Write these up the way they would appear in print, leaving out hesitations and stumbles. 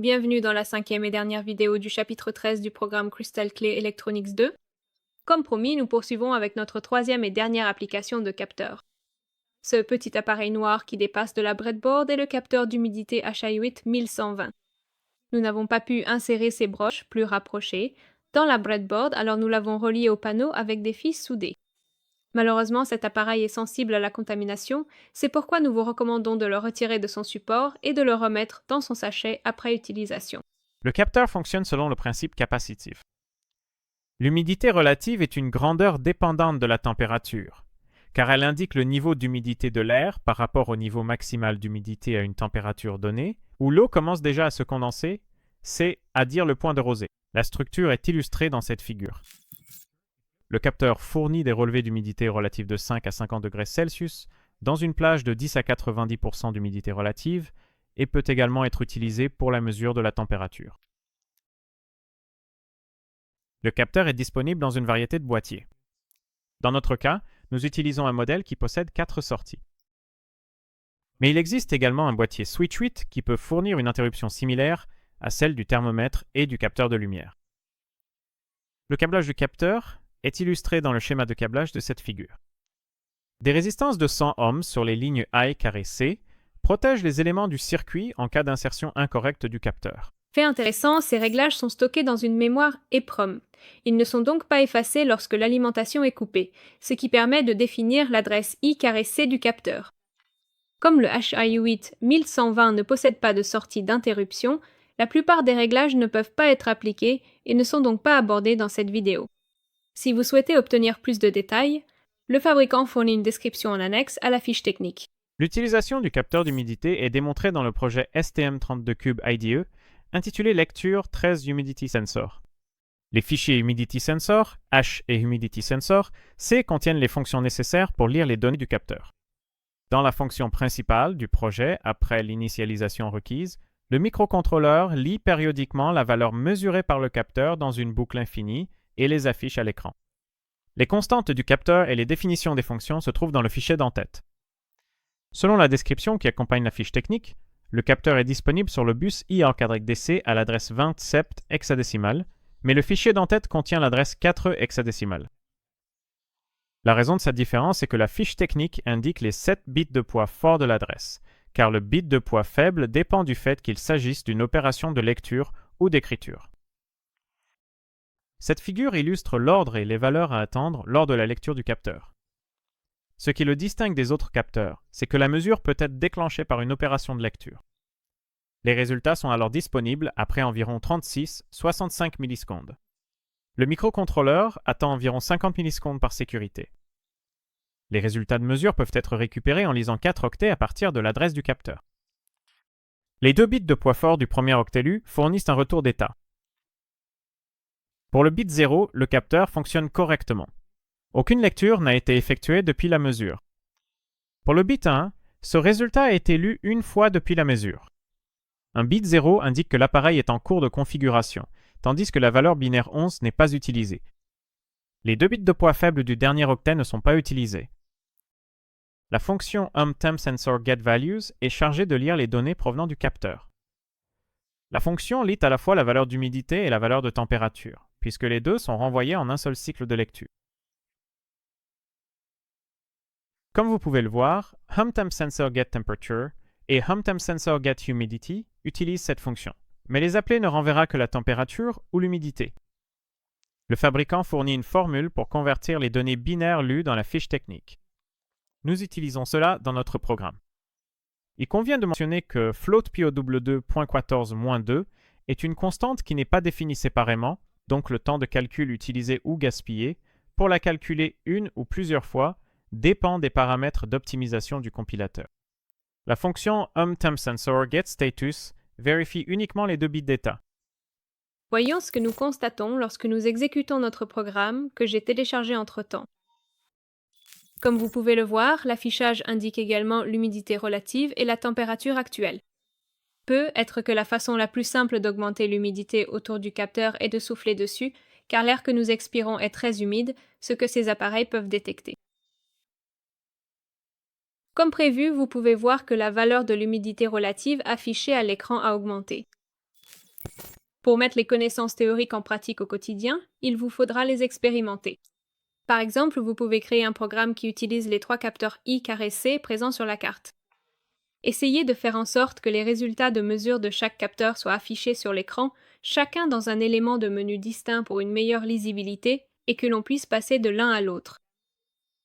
bienvenue dans la cinquième et dernière vidéo du chapitre 13 du programme Crystal Clear Electronics 2. Comme promis, nous poursuivons avec notre troisième et dernière application de capteur. Ce petit appareil noir qui dépasse de la breadboard est le capteur d'humidité HI8 1120. Nous n'avons pas pu insérer ces broches, plus rapprochées, dans la breadboard, alors nous l'avons relié au panneau avec des fils soudés. Malheureusement, cet appareil est sensible à la contamination, c'est pourquoi nous vous recommandons de le retirer de son support et de le remettre dans son sachet après utilisation. Le capteur fonctionne selon le principe capacitif. L'humidité relative est une grandeur dépendante de la température, car elle indique le niveau d'humidité de l'air par rapport au niveau maximal d'humidité à une température donnée, où l'eau commence déjà à se condenser, c'est à dire le point de rosée. La structure est illustrée dans cette figure. Le capteur fournit des relevés d'humidité relative de 5 à 50 degrés Celsius dans une plage de 10 à 90% d'humidité relative et peut également être utilisé pour la mesure de la température. Le capteur est disponible dans une variété de boîtiers. Dans notre cas, nous utilisons un modèle qui possède 4 sorties. Mais il existe également un boîtier Switch 8 qui peut fournir une interruption similaire à celle du thermomètre et du capteur de lumière. Le câblage du capteur est illustré dans le schéma de câblage de cette figure. Des résistances de 100 ohms sur les lignes A et C protègent les éléments du circuit en cas d'insertion incorrecte du capteur. Fait intéressant, ces réglages sont stockés dans une mémoire EEPROM. Ils ne sont donc pas effacés lorsque l'alimentation est coupée, ce qui permet de définir l'adresse I-C du capteur. Comme le HI8 1120 ne possède pas de sortie d'interruption, la plupart des réglages ne peuvent pas être appliqués et ne sont donc pas abordés dans cette vidéo. Si vous souhaitez obtenir plus de détails, le fabricant fournit une description en annexe à la fiche technique. L'utilisation du capteur d'humidité est démontrée dans le projet STM32Cube IDE intitulé Lecture 13 Humidity Sensor. Les fichiers Humidity Sensor, H et Humidity Sensor, C contiennent les fonctions nécessaires pour lire les données du capteur. Dans la fonction principale du projet, après l'initialisation requise, le microcontrôleur lit périodiquement la valeur mesurée par le capteur dans une boucle infinie et les affiche à l'écran. Les constantes du capteur et les définitions des fonctions se trouvent dans le fichier d'entête. Selon la description qui accompagne la fiche technique, le capteur est disponible sur le bus IARC à l'adresse 20 sept hexadécimale, mais le fichier d'entête contient l'adresse 4 hexadécimale. La raison de cette différence est que la fiche technique indique les 7 bits de poids fort de l'adresse, car le bit de poids faible dépend du fait qu'il s'agisse d'une opération de lecture ou d'écriture. Cette figure illustre l'ordre et les valeurs à attendre lors de la lecture du capteur. Ce qui le distingue des autres capteurs, c'est que la mesure peut être déclenchée par une opération de lecture. Les résultats sont alors disponibles après environ 36-65 millisecondes. Le microcontrôleur attend environ 50 millisecondes par sécurité. Les résultats de mesure peuvent être récupérés en lisant 4 octets à partir de l'adresse du capteur. Les 2 bits de poids fort du premier octet lu fournissent un retour d'état. Pour le bit 0, le capteur fonctionne correctement. Aucune lecture n'a été effectuée depuis la mesure. Pour le bit 1, ce résultat a été lu une fois depuis la mesure. Un bit 0 indique que l'appareil est en cours de configuration, tandis que la valeur binaire 11 n'est pas utilisée. Les 2 bits de poids faible du dernier octet ne sont pas utilisés. La fonction HumTempSensorGetValues est chargée de lire les données provenant du capteur. La fonction lit à la fois la valeur d'humidité et la valeur de température, puisque les deux sont renvoyés en un seul cycle de lecture. Comme vous pouvez le voir, HumTempSensorGetTemperature et HumTempSensorGetHumidity utilisent cette fonction, mais les appeler ne renverra que la température ou l'humidité. Le fabricant fournit une formule pour convertir les données binaires lues dans la fiche technique. Nous utilisons cela dans notre programme. Il convient de mentionner que floatPOW2.14-2 est une constante qui n'est pas définie séparément, donc le temps de calcul utilisé ou gaspillé, pour la calculer une ou plusieurs fois, dépend des paramètres d'optimisation du compilateur. La fonction HumTempSensorGetStatus vérifie uniquement les 2 bits d'état. Voyons ce que nous constatons lorsque nous exécutons notre programme que j'ai téléchargé entre-temps. Comme vous pouvez le voir, l'affichage indique également l'humidité relative et la température actuelle. Peut être que la façon la plus simple d'augmenter l'humidité autour du capteur est de souffler dessus, car l'air que nous expirons est très humide, ce que ces appareils peuvent détecter. Comme prévu, vous pouvez voir que la valeur de l'humidité relative affichée à l'écran a augmenté. Pour mettre les connaissances théoriques en pratique au quotidien, il vous faudra les expérimenter. Par exemple, vous pouvez créer un programme qui utilise les 3 capteurs I carré C présents sur la carte. Essayez de faire en sorte que les résultats de mesure de chaque capteur soient affichés sur l'écran, chacun dans un élément de menu distinct pour une meilleure lisibilité et que l'on puisse passer de l'un à l'autre.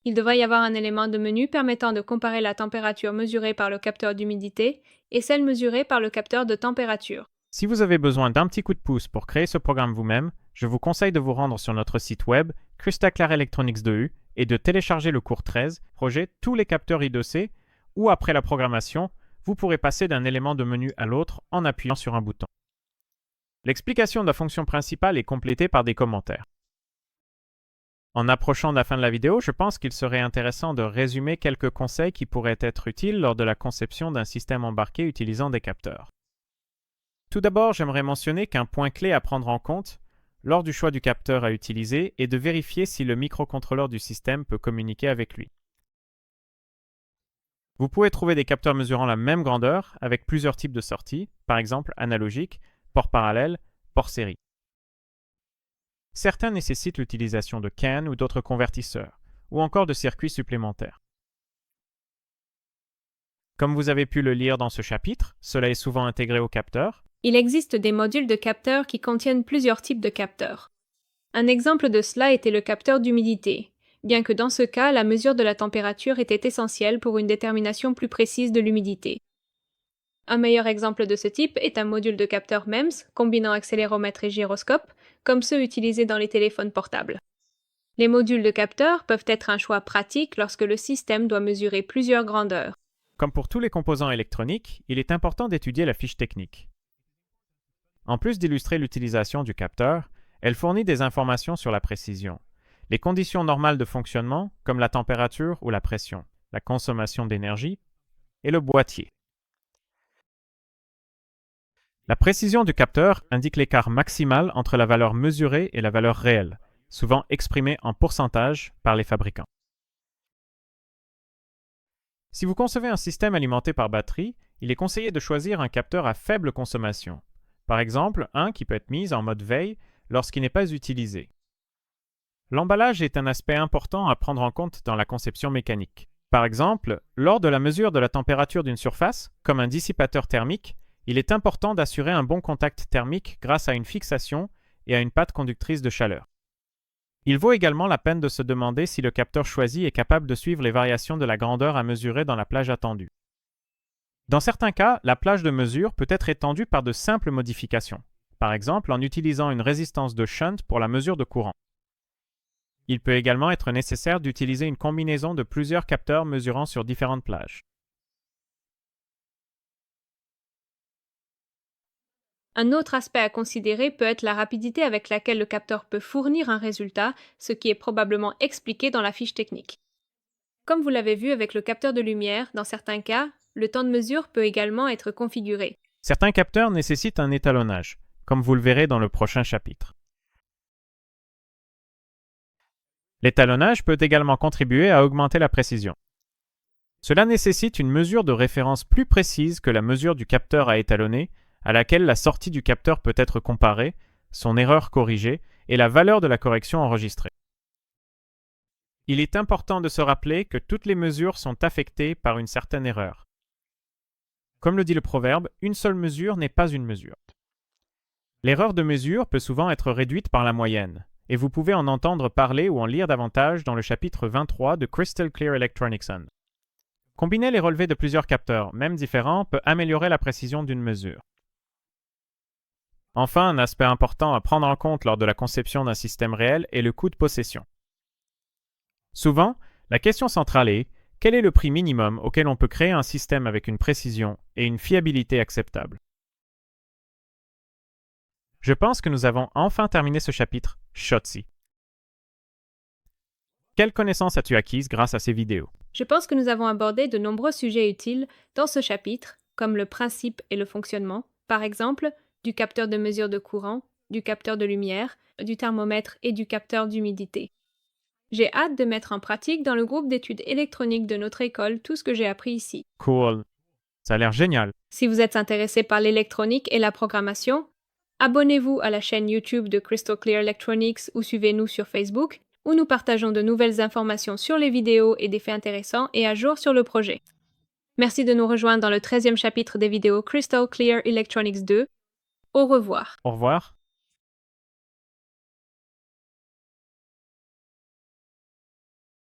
Il devrait y avoir un élément de menu permettant de comparer la température mesurée par le capteur d'humidité et celle mesurée par le capteur de température. Si vous avez besoin d'un petit coup de pouce pour créer ce programme vous-même, je vous conseille de vous rendre sur notre site web Crystal Clear Electronics 2U et de télécharger le cours 13, projet tous les capteurs I2C, où après la programmation, vous pourrez passer d'un élément de menu à l'autre en appuyant sur un bouton. L'explication de la fonction principale est complétée par des commentaires. En approchant de la fin de la vidéo, je pense qu'il serait intéressant de résumer quelques conseils qui pourraient être utiles lors de la conception d'un système embarqué utilisant des capteurs. Tout d'abord, j'aimerais mentionner qu'un point clé à prendre en compte lors du choix du capteur à utiliser est de vérifier si le microcontrôleur du système peut communiquer avec lui. Vous pouvez trouver des capteurs mesurant la même grandeur avec plusieurs types de sorties, par exemple analogique, port parallèle, port série. Certains nécessitent l'utilisation de CAN ou d'autres convertisseurs, ou encore de circuits supplémentaires. Comme vous avez pu le lire dans ce chapitre, cela est souvent intégré au capteur. Il existe des modules de capteurs qui contiennent plusieurs types de capteurs. Un exemple de cela était le capteur d'humidité, bien que dans ce cas, la mesure de la température était essentielle pour une détermination plus précise de l'humidité. Un meilleur exemple de ce type est un module de capteur MEMS combinant accéléromètre et gyroscope, comme ceux utilisés dans les téléphones portables. Les modules de capteurs peuvent être un choix pratique lorsque le système doit mesurer plusieurs grandeurs. Comme pour tous les composants électroniques, il est important d'étudier la fiche technique. En plus d'illustrer l'utilisation du capteur, elle fournit des informations sur la précision, les conditions normales de fonctionnement comme la température ou la pression, la consommation d'énergie et le boîtier. La précision du capteur indique l'écart maximal entre la valeur mesurée et la valeur réelle, souvent exprimée en pourcentage par les fabricants. Si vous concevez un système alimenté par batterie, il est conseillé de choisir un capteur à faible consommation. Par exemple, un qui peut être mis en mode veille lorsqu'il n'est pas utilisé. L'emballage est un aspect important à prendre en compte dans la conception mécanique. Par exemple, lors de la mesure de la température d'une surface, comme un dissipateur thermique, il est important d'assurer un bon contact thermique grâce à une fixation et à une pâte conductrice de chaleur. Il vaut également la peine de se demander si le capteur choisi est capable de suivre les variations de la grandeur à mesurer dans la plage attendue. Dans certains cas, la plage de mesure peut être étendue par de simples modifications, par exemple en utilisant une résistance de shunt pour la mesure de courant. Il peut également être nécessaire d'utiliser une combinaison de plusieurs capteurs mesurant sur différentes plages. Un autre aspect à considérer peut être la rapidité avec laquelle le capteur peut fournir un résultat, ce qui est probablement expliqué dans la fiche technique. Comme vous l'avez vu avec le capteur de lumière, dans certains cas, le temps de mesure peut également être configuré. Certains capteurs nécessitent un étalonnage, comme vous le verrez dans le prochain chapitre. L'étalonnage peut également contribuer à augmenter la précision. Cela nécessite une mesure de référence plus précise que la mesure du capteur à étalonner, à laquelle la sortie du capteur peut être comparée, son erreur corrigée et la valeur de la correction enregistrée. Il est important de se rappeler que toutes les mesures sont affectées par une certaine erreur. Comme le dit le proverbe, une seule mesure n'est pas une mesure. L'erreur de mesure peut souvent être réduite par la moyenne, et vous pouvez en entendre parler ou en lire davantage dans le chapitre 23 de Crystal Clear Electronics. Combiner les relevés de plusieurs capteurs, même différents, peut améliorer la précision d'une mesure. Enfin, un aspect important à prendre en compte lors de la conception d'un système réel est le coût de possession. Souvent, la question centrale est « Quel est le prix minimum auquel on peut créer un système avec une précision et une fiabilité acceptables ?» Je pense que nous avons enfin terminé ce chapitre SHOTC. Quelles connaissances as-tu acquises grâce à ces vidéos? Je pense que nous avons abordé de nombreux sujets utiles dans ce chapitre, comme le principe et le fonctionnement, par exemple, du capteur de mesure de courant, du capteur de lumière, du thermomètre et du capteur d'humidité. J'ai hâte de mettre en pratique dans le groupe d'études électroniques de notre école tout ce que j'ai appris ici. Cool. Ça a l'air génial. Si vous êtes intéressé par l'électronique et la programmation, Abonnez-vous à la chaîne YouTube de Crystal Clear Electronics ou suivez-nous sur Facebook, où nous partageons de nouvelles informations sur les vidéos et des faits intéressants et à jour sur le projet. Merci de nous rejoindre dans le 13e chapitre des vidéos Crystal Clear Electronics 2. Au revoir. Au revoir.